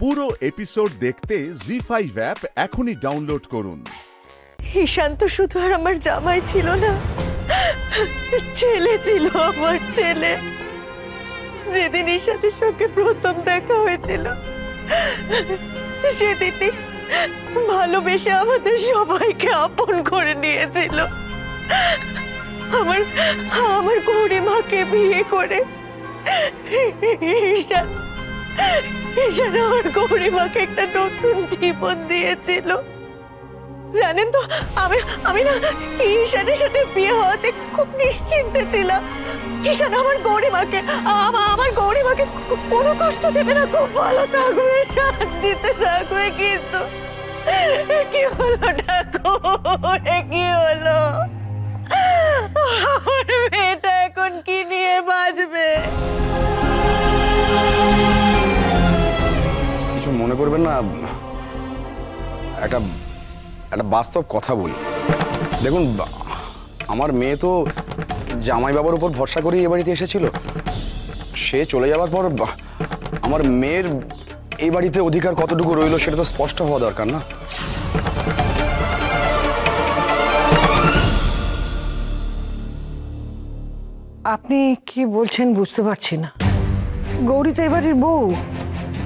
পুরো এপিসোড দেখতে জি5 অ্যাপ এখনই ডাউনলোড করুন। ঈশান তো শুধু আর আমার জামাই ছিল না, ছেলে ছিল, আমার ছেলে। যেদিন ঈশানের সঙ্গে প্রথম দেখা হয়েছিল সেদিনই ভালোবেসে আমাদের সবাইকে আপন করে নিয়েছিল। আমার আমার গৌরীমাকে বিয়ে করে ঈশান ঈশান আমার গৌরীমাকে একটা নতুন জীবন দিয়েছিল। জানেন তো, আমি আমি না ঈশানের সাথে বিয়ে হওয়াতে খুব নিশ্চিন্তে ছিলাম। ঈশান আমার গৌরীমাকে আমার গৌরীমাকে কোনো কষ্ট দেবে না, খুব ভালো থাকবে, শান্তিতে থাকবে। কিন্তু কি হলো ঠাকুর, কি হলো? আমার মেয়েটা এখন কি নিয়ে বাঁচবে? কিছু মনে করবেন না, একটা একটা বাস্তব কথা বলি। দেখুন, আমার মেয়ে তো জামাই বাবার উপর ভরসা করেই এ বাড়িতে এসেছিল। সে চলে যাওয়ার পর আমার মেয়ের এই বাড়িতে অধিকার কতটুকু রইল সেটা তো স্পষ্ট হওয়া দরকার না? আপনি কি বলছেন বুঝতে পারছি না। গৌরী তো এবারের বউ,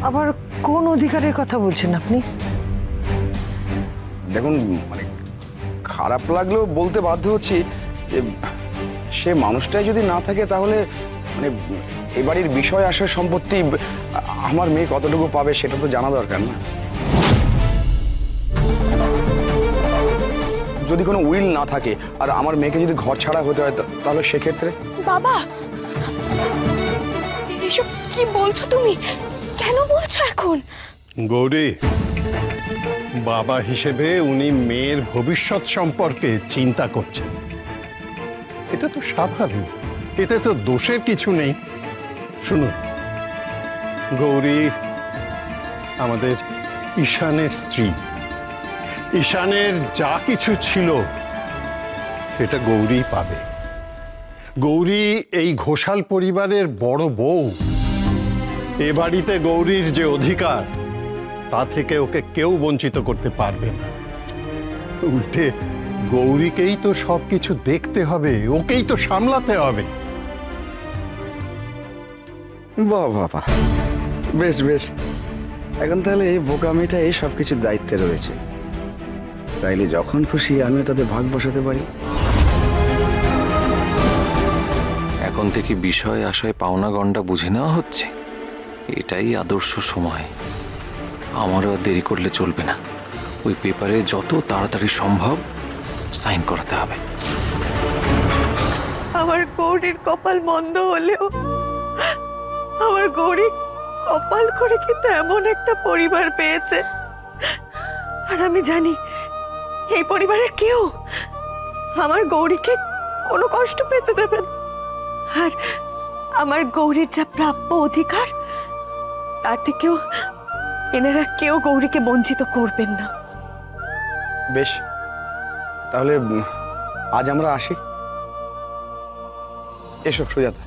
আবার কোন অধিকারের কথা বলছেন আপনি? দেখুন, মানে খারাপ লাগলেও বলতে বাধ্য হচ্ছি যে সে মানুষটাই যদি না থাকে তাহলে মানে এ বাড়ির বিষয় আসার সম্পত্তি আমার মেয়ে কতটুকু পাবে সেটা তো জানা দরকার না? যদি কোনো উইল না থাকে আর আমার মেয়েকে যদি ঘর ছাড়া হতে হয় তাহলে সেক্ষেত্রে বাবা, এসব কি বলছো তুমি? কেন বলছো এখন? গৌরী, বাবা হিসেবে উনি মেয়ের ভবিষ্যৎ সম্পর্কে চিন্তা করছেন। এটা তো স্বাভাবিক, এতে তো দোষের কিছু নেই। শুনুন, গৌরী আমাদের ঈশানের স্ত্রী। ঈশানের যা কিছু ছিল সেটা গৌরী পাবে। গৌরী এই ঘোষাল পরিবারের বড় বউ। এ বাড়িতে গৌরীর যে অধিকার তা থেকে ওকে কেউ বঞ্চিত করতে পারবে না। উল্টে গৌরীকেই তো সবকিছু দেখতে হবে, ওকেই তো সামলাতে হবে। বাহ বাবা, বেশ বেশ। এখন তাহলে এই বোকামিটা এই সবকিছুর দায়িত্বে রয়েছে, তাইলে যখন খুশি আমিও তাদের ভাগ বসাতে পারি। এখন থেকে বিষয় আশয় পাওনা গন্ডা বুঝে নেওয়া হচ্ছে। এটাই আদর্শ সময়। আমারও আর দেরি করলে চলবে না। ওই পেপারে যত তাড়াতাড়ি সম্ভব সাইন করাতে হবে। আমার গৌরীর কপাল মন্দ হলেও আমার গৌরী কপাল করে কিন্তু এমন একটা পরিবার পেয়েছে, আর আমি জানি এই পরিবারের কেউ আমার গৌরীকে কোনো কষ্ট পেতে দেবে না। আর আমার গৌরীর যা প্রাপ্য অধিকার তার থেকেও এনারা কেউ গৌরীকে বঞ্চিত করবেন না। বেশ, তাহলে আজ আমরা আসি। এসো সুজাতা।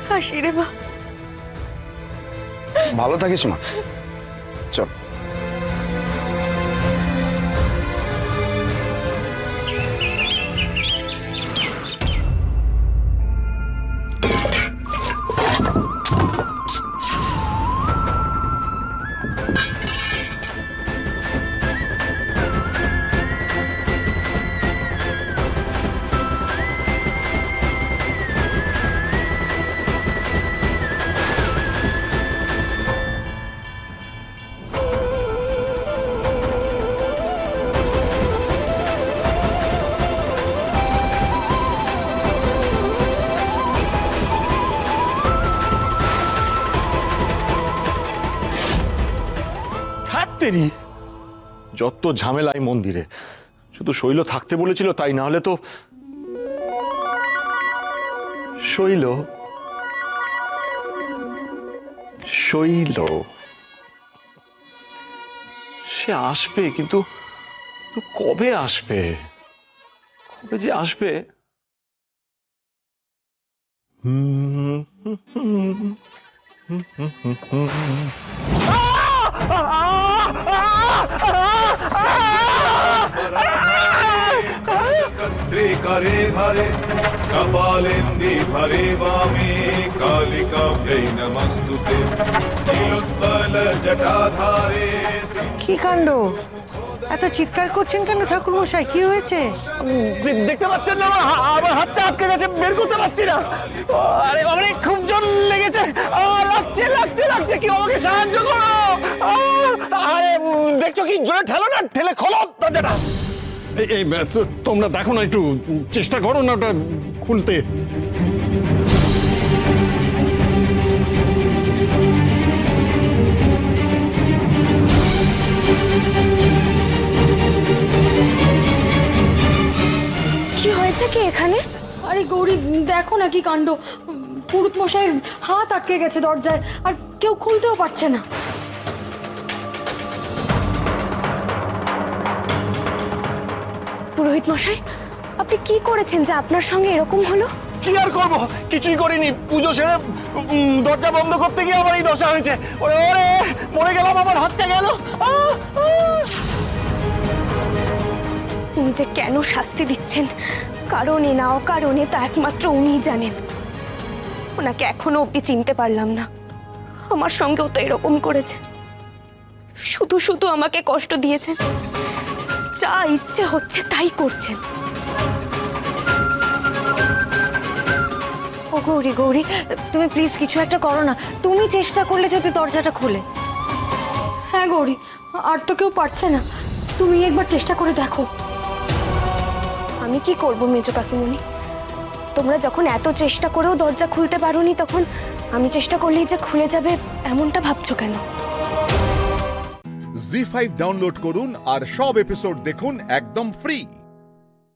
হাসি রে মা। ভালো থাকিস মা, চল। তেরি যত ঝামেলাই মন্দিরে। শুধু শৈল থাকতে বলেছিল তাই, না হলে তো শৈল শৈল সে আসবে, কিন্তু তো কবে আসবে, কবে যে আসবে? करे धरे कपालेन्दि भरे वामे कालिकाभ्यै नमस्तुते नीलोत्पल जटाधारे কি কাণ্ড, এত চিৎকার করছেন কেন ঠাকুর মশাই? কি হয়েছে? দেখতে পাচ্ছেন না আমার হাতটা আটকে গেছে, বের করতে পারছি না। আরে বাবারে, খুব জোর লেগেছে, লাগছে লাগছে লাগছে, কি আমাকে সাহায্য করো। আরে দেখছো কি, জোরে ঠেলো না, ঠেলে খোলো দরজাটা। এই তোমরা দেখো না, একটু চেষ্টা করো না ওটা খুলতে। কি হয়েছে কি এখানে? আরে গৌরী, দেখো না কি কাণ্ড, পুরুত মশাইয়ের হাত আটকে গেছে দরজায়, আর কেউ খুলতেও পারছে না। পুরোহিত মশাই, আপনি কি করেছেন যে আপনার সঙ্গে এরকম হলো? কি আর করবো, কিছুই করিনি। পুজো সেরে দরজা বন্ধ করতে গিয়ে আমার এই দশা হয়েছে। ওরে ওরে, মরে গেলাম, আমার হাতটা গেল। উনি যে কেন শাস্তি দিচ্ছেন, কারণে না অকারণে, তা একমাত্র উনিই জানেন। ওনাকে এখনো অব্দি চিনতে পারলাম না। আমার সঙ্গেও তো এরকম করেছে, শুধু শুধু আমাকে কষ্ট দিয়েছেন। যা ইচ্ছে হচ্ছে তাই করছেন। ও গৌরী, গৌরী, তুমি প্লিজ কিছু একটা করো না। তুমি চেষ্টা করলে যদি দরজাটা খোলে। হ্যাঁ গৌরী, আর তো কেউ পারছে না, তুমি একবার চেষ্টা করে দেখো। আমি কি করব মেজো কাকিমণি? তোমরা যখন এত চেষ্টা করেও দরজা খুলতে পারোনি, তখন আমি চেষ্টা করলেই যে খুলে যাবে এমনটা ভাবছো কেন? জি5 ডাউনলোড করুন আর সব এপিসোড দেখুন একদম ফ্রি।